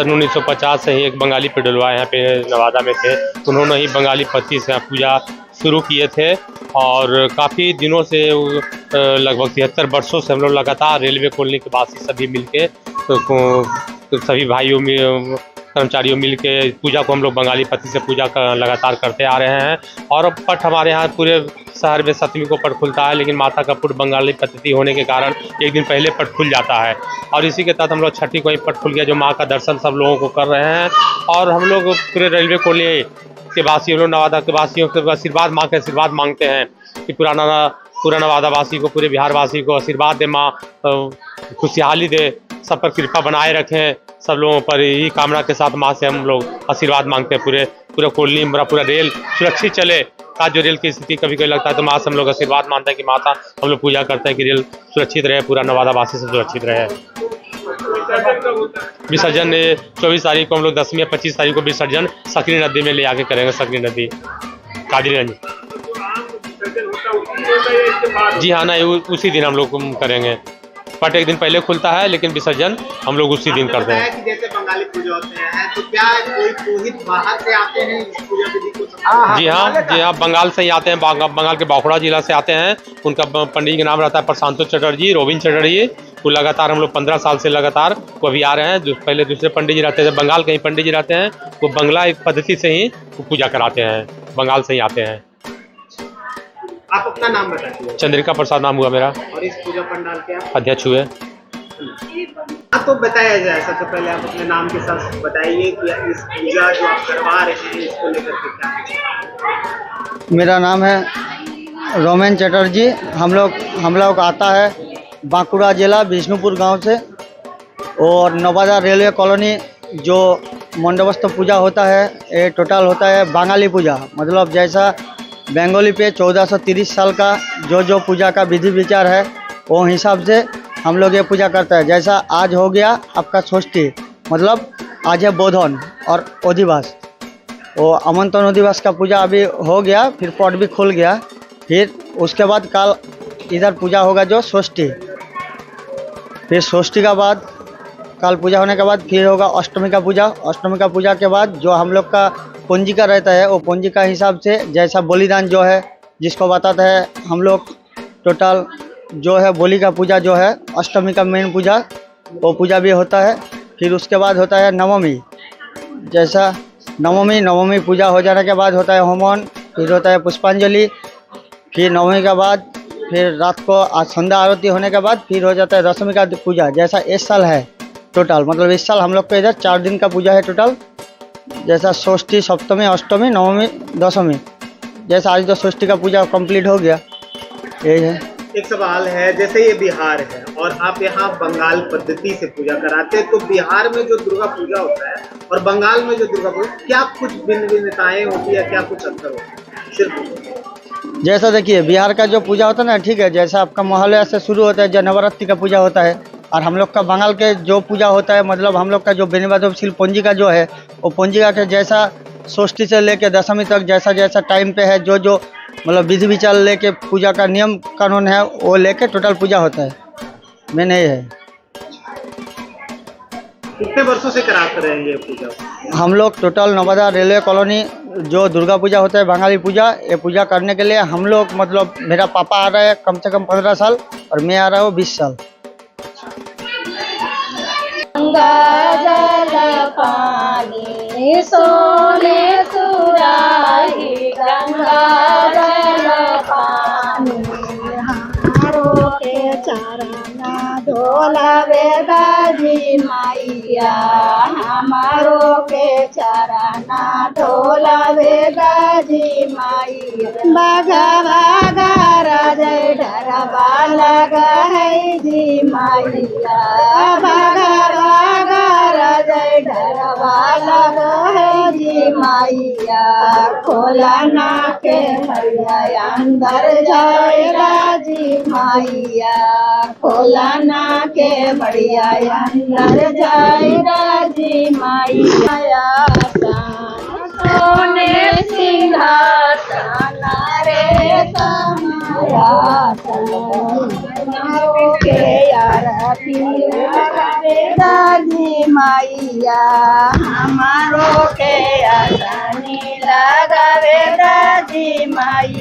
सन 1950 से ही एक बंगाली पेडलवा यहाँ पे नवादा में थे। उन्होंने ही बंगाली पत्ती से पूजा शुरू किए थे और काफ़ी दिनों से लगभग 73 वर्षों से हम लोग लगातार रेलवे कॉलोनी के वासी सभी मिलके तो सभी भाइयों में कर्मचारियों मिल के पूजा को हम लोग बंगाली पत्ती से पूजा लगातार करते आ रहे हैं। और पट हमारे यहाँ पूरे शहर में 7वीं को पट खुलता है, लेकिन माता का पुट बंगाली पद्धति होने के कारण एक दिन पहले पट खुल जाता है और इसी के तहत हम लोग 6ठी को ही पट खुल गया, जो माँ का दर्शन सब लोगों को कर रहे हैं। और हम लोग पूरे रेलवे कॉलोनी के वासियों, लोग नवादा के वासियों के आशीर्वाद, माँ के आशीर्वाद मांगते हैं कि पूरा नवादा वासी को, पूरे बिहार वासी को आशीर्वाद दे, माँ खुशहाली दे, सब पर कृपा बनाए रखें, सब लोगों पर यही कामना के साथ माँ से हम लोग आशीर्वाद मांगते हैं। पूरे कॉलोनी में पूरा रेल सुरक्षित चले। आज जो रेल की स्थिति कभी कभी लगता है तो माँ से हम लोग आशीर्वाद मानते हैं कि माता, हम लोग पूजा करते हैं कि रेल सुरक्षित रहे, पूरा नवादा वासी से सुरक्षित रहे। विसर्जन 24 तारीख को हम लोग 10वीं या 25 तारीख को विसर्जन सकरी नदी में ले आके करेंगे। सकरी नदी कादिरगंज। जी हाँ, ना उसी दिन हम लोग करेंगे। पट एक दिन पहले खुलता है, लेकिन विसर्जन हम लोग उसी दिन करते हैं। कि जैसे बंगाली पूजा होते हैं, तो क्या कोई पुरोहित बाहर से आते हैं इस पूजा विधि को? जी हाँ, बंगाल से ही आते हैं। बंगाल के बांकुड़ा जिला से आते हैं। उनका पंडित का नाम रहता है प्रशांतो चटर्जी, रोबिन चटर्जी। वो लगातार हम लोग 15 साल से लगातार वो अभी आ रहे हैं। जो पहले दूसरे पंडित जी रहते थे, बंगाल के ही पंडित जी रहते हैं, वो बंगला एक पद्धति से ही वो पूजा कराते हैं, बंगाल से ही आते हैं। आप अपना नाम बताइए। चंद्रिका प्रसाद नाम हुआ मेरा। और इस पूजा पंडाल के आप अध्यक्ष हुए। तो बताया जाए, सबसे पहले आप अपने नाम के साथ बताइए कि इस पूजा जो आप करवा रहे हैं इसको लेकर के क्या? मेरा नाम है रोमेन चटर्जी। हम लोग आता है बांकुड़ा जिला विष्णुपुर गांव से। और नवादा रेलवे कॉलोनी जो मंडपस्थ पूजा होता है, ये टोटल होता है बंगाली पूजा। मतलब जैसा बंगाली पे 1430 साल का जो पूजा का विधि विचार है, वो हिसाब से हम लोग ये पूजा करते हैं। जैसा आज हो गया आपका षष्ठी, मतलब आज है बोधन और अधिवास। वो आमंत्रण अधिवास का पूजा अभी हो गया, फिर पट भी खुल गया। फिर उसके बाद कल इधर पूजा होगा जो षष्ठी। फिर षष्ठी का बाद कल पूजा होने के बाद फिर होगा अष्टमी का पूजा। अष्टमी का पूजा के बाद जो हम लोग का पंजिका रहता है, वो पंजिका हिसाब से जैसा बलिदान जो है जिसको बताता है हम लोग, टोटल जो है बोली का पूजा जो है अष्टमी का मेन पूजा, वो पूजा भी होता है। फिर उसके बाद होता है नवमी। जैसा नवमी पूजा हो जाने के बाद होता है होमन, फिर होता है पुष्पांजलि। फिर नवमी के बाद फिर रात को संध्या आरती होने के बाद फिर हो जाता है दशमी का पूजा। जैसा इस साल है टोटल, मतलब इस साल हम लोग को इधर 4 दिन का पूजा है टोटल। जैसा षष्ठी, सप्तमी, अष्टमी, नवमी, दशमी। जैसा आज तो षष्ठी का पूजा कंप्लीट हो गया, यही है। एक सवाल है, जैसे ये बिहार है और आप यहाँ बंगाल पद्धति से पूजा कराते हैं, तो बिहार में जो दुर्गा पूजा होता है और बंगाल में जो दुर्गा पूजा, क्या कुछ भिन्नताएं होती है, क्या कुछ अंतर होता है? सिर्फ जैसा देखिए बिहार का जो पूजा होता है ना, ठीक है, जैसा आपका मोहल्ले से शुरू होता है, जो नवरात्रि का पूजा होता है, और हम लोग का बंगाल के जो पूजा होता है, मतलब हम लोग का जो बेनिवादशील पंजिका जो है, वो पंजिका के जैसा षष्ठी से लेकर दशमी तक जैसा टाइम पे है, जो मतलब विधि विचार लेके पूजा का नियम कानून है, वो लेके टोटल पूजा होता है। मैंने ये है। कितने वर्षों से कराते रहे हैं ये पूजा? हम लोग टोटल नवादा रेलवे कॉलोनी जो दुर्गा पूजा होता है, बंगाली पूजा, ये पूजा करने के लिए हम लोग, मतलब मेरा पापा आ रहा है कम से कम 15 साल और मैं आ रहा हूँ 20 साल। गंगा जल पानी सोने सुराही, गंगा जल पानी हमारो के चरण धोलावे दाजी मैया, हमारो के चरण धोलावे दाजी मैया। बागा बागा राजय डरवा लगा है जी मैया, बागा बागा राजय डरवा लगा है जी मैया। खोला ना के मैया अंदर जाएगा जी मैया, खोला ना के बढ़िया अंदर जाएगा जी मैया। सोने सिंहासन रे समाया के यार दादी मैया हमारो के आसानी लगावे ब्रज मैया।